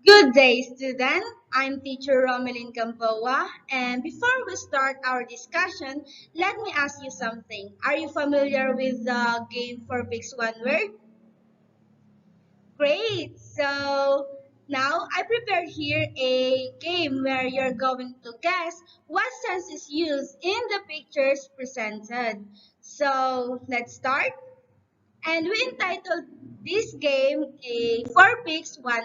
Good day, student. I'm teacher Romelyn Gamboa, and before we start our discussion, let me ask you something. Are you familiar with the game for Picks One Word? Great. So now I prepared here a game where you're going to guess what sense is used in the pictures presented. So let's start. And we entitled this game a Four Picks One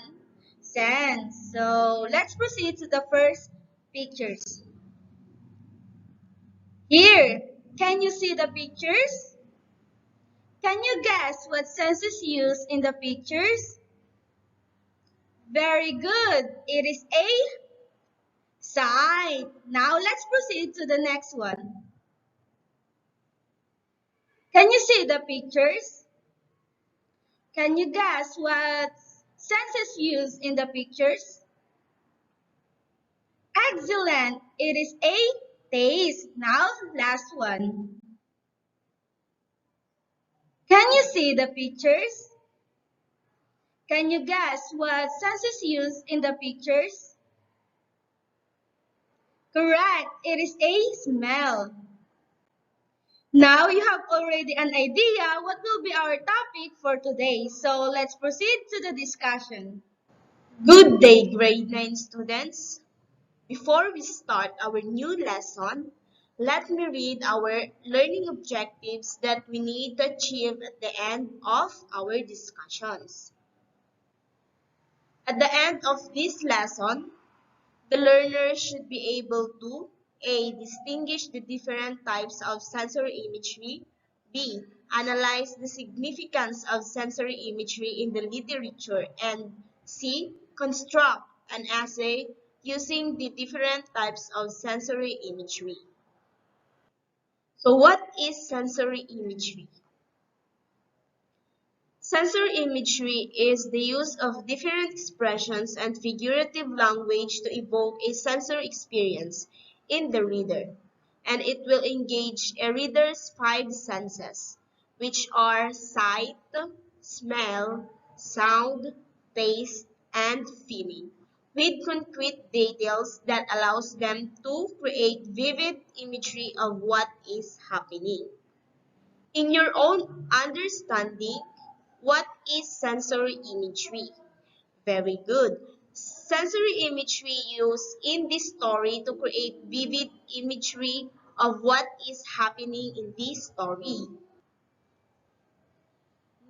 Sense. So let's proceed to the first pictures. Here, can you see the pictures? Can you guess what sense is used in the pictures? Very good. It is a sight. Now let's proceed to the next one. Can you see the pictures? Can you guess what sense is used in the pictures? Excellent. It is a taste. Now, last one. Can you see the pictures? Can you guess what senses used in the pictures? Correct. It is a smell. Now you have already an idea what will be our topic for today. So let's proceed to the discussion. Good day, grade 9 students. Before we start our new lesson, let me read our learning objectives that we need to achieve at the end of our discussions. At the end of this lesson, the learner should be able to A. Distinguish the different types of sensory imagery. B. Analyze the significance of sensory imagery in the literature. And C. Construct an essay using the different types of sensory imagery. So what is sensory imagery? Sensory imagery is the use of different expressions and figurative language to evoke a sensory experience in the reader, and it will engage a reader's five senses, which are sight, smell, sound, taste, and feeling, with concrete details that allows them to create vivid imagery of what is happening. In your own understanding, what is sensory imagery? Very good. Sensory imagery used in this story to create vivid imagery of what is happening in this story.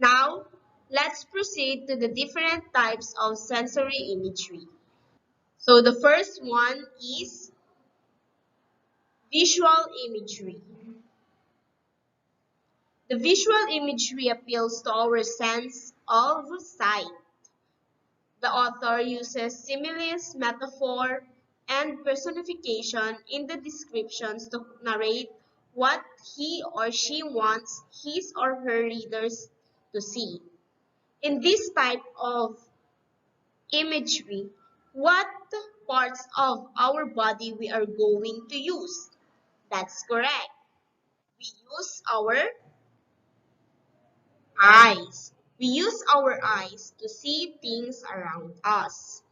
Now, let's proceed to the different types of sensory imagery. So the first one is visual imagery. The visual imagery appeals to our sense of sight. The author uses similes, metaphor, and personification in the descriptions to narrate what he or she wants his or her readers to see. In this type of imagery, what parts of our body we are going to use? That's correct. We use our eyes. We use our eyes to see things around us.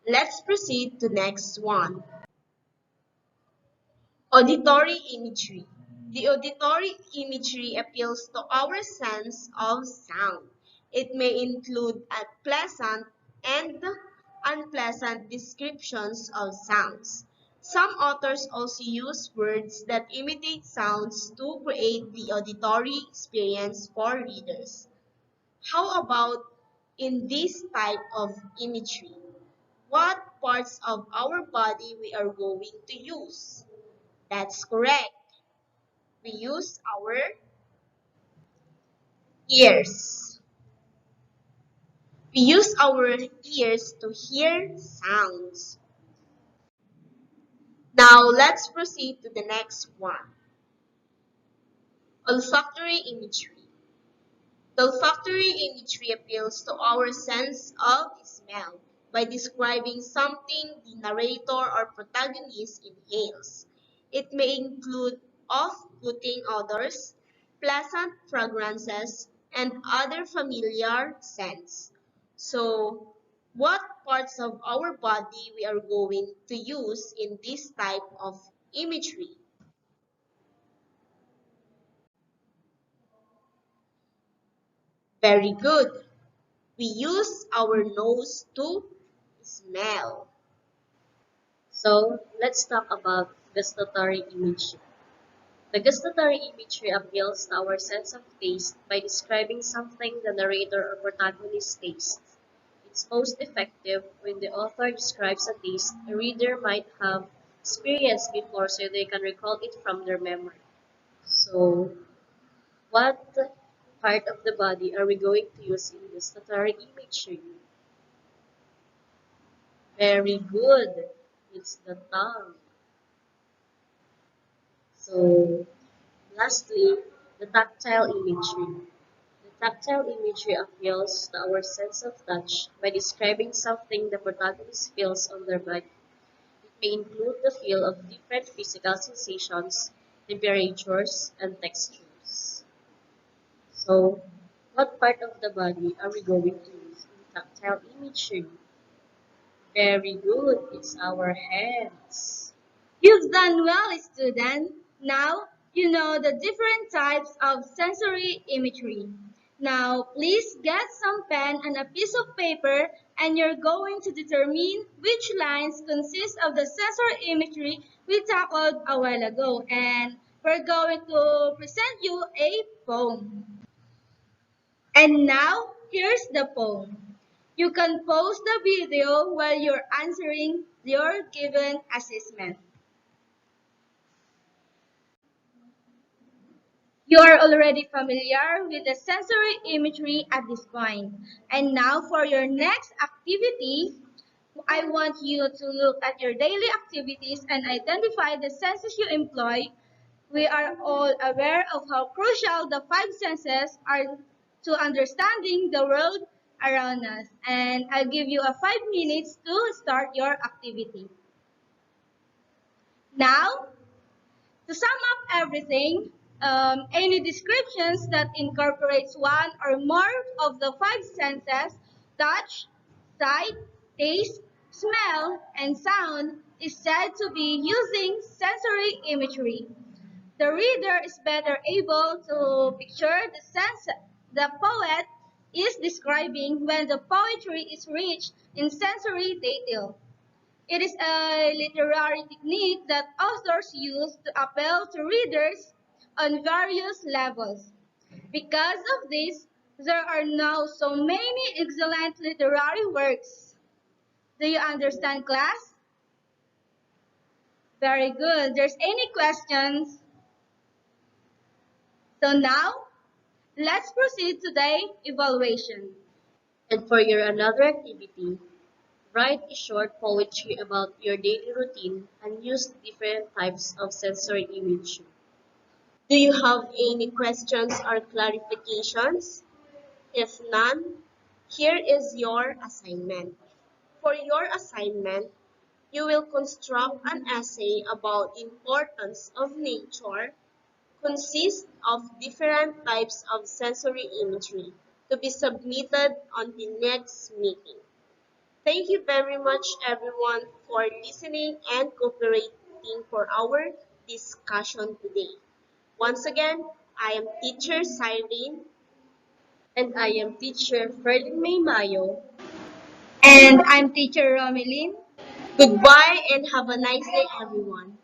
Let's proceed to next one. Auditory imagery. The auditory imagery appeals to our sense of sound. It may include pleasant and unpleasant descriptions of sounds. Some authors also use words that imitate sounds to create the auditory experience for readers. How about in this type of imagery? What parts of our body we are going to use? That's correct. We use our ears. We use our ears to hear sounds. Now let's proceed to the next one. Olfactory imagery. The olfactory imagery appeals to our sense of smell by describing something the narrator or protagonist inhales. It may include off-putting odors, pleasant fragrances, and other familiar scents. So, what parts of our body we are going to use in this type of imagery. Very good. We use our nose to smell. So let's talk about gustatory imagery. The gustatory imagery appeals to our sense of taste by describing something the narrator or protagonist tastes. It's most effective when the author describes a taste a reader might have experienced before so they can recall it from their memory. So, what part of the body are we going to use in gustatory imagery? Very good. It's the tongue. So, lastly, the tactile imagery. The tactile imagery appeals to our sense of touch by describing something the protagonist feels on their body. It may include the feel of different physical sensations, temperatures, and textures. So, what part of the body are we going to use in tactile imagery? Very good, it's our hands. You've done well, student. Now you know the different types of sensory imagery. Now please get some pen and a piece of paper and you're going to determine which lines consist of the sensory imagery we tackled a while ago. And we're going to present you a poem. And now here's the poem. You can pause the video while you're answering your given assessment. You are already familiar with the sensory imagery at this point. And now for your next activity, I want you to look at your daily activities and identify the senses you employ. We are all aware of how crucial the five senses are to understanding the world around us. And I'll give you a 5 minutes to start your activity. Now, to sum up everything, any descriptions that incorporates one or more of the five senses, touch, sight, taste, smell, and sound, is said to be using sensory imagery. The reader is better able to picture the sense the poet is describing when the poetry is rich in sensory detail. It is a literary technique that authors use to appeal to readers on various levels. Because of this, there are now so many excellent literary works. Do you understand, class? Very good. There's any questions? So now, let's proceed to the evaluation. And for your another activity, write a short poetry about your daily routine and use different types of sensory imagery. Do you have any questions or clarifications? If none, here is your assignment. For your assignment, you will construct an essay about the importance of nature, consist of different types of sensory imagery to be submitted on the next meeting. Thank you very much everyone for listening and cooperating for our discussion today. Once again, I am teacher Cyrene. And I am teacher Ferlin May Mayo. And I'm teacher Romeline. Goodbye and have a nice day everyone.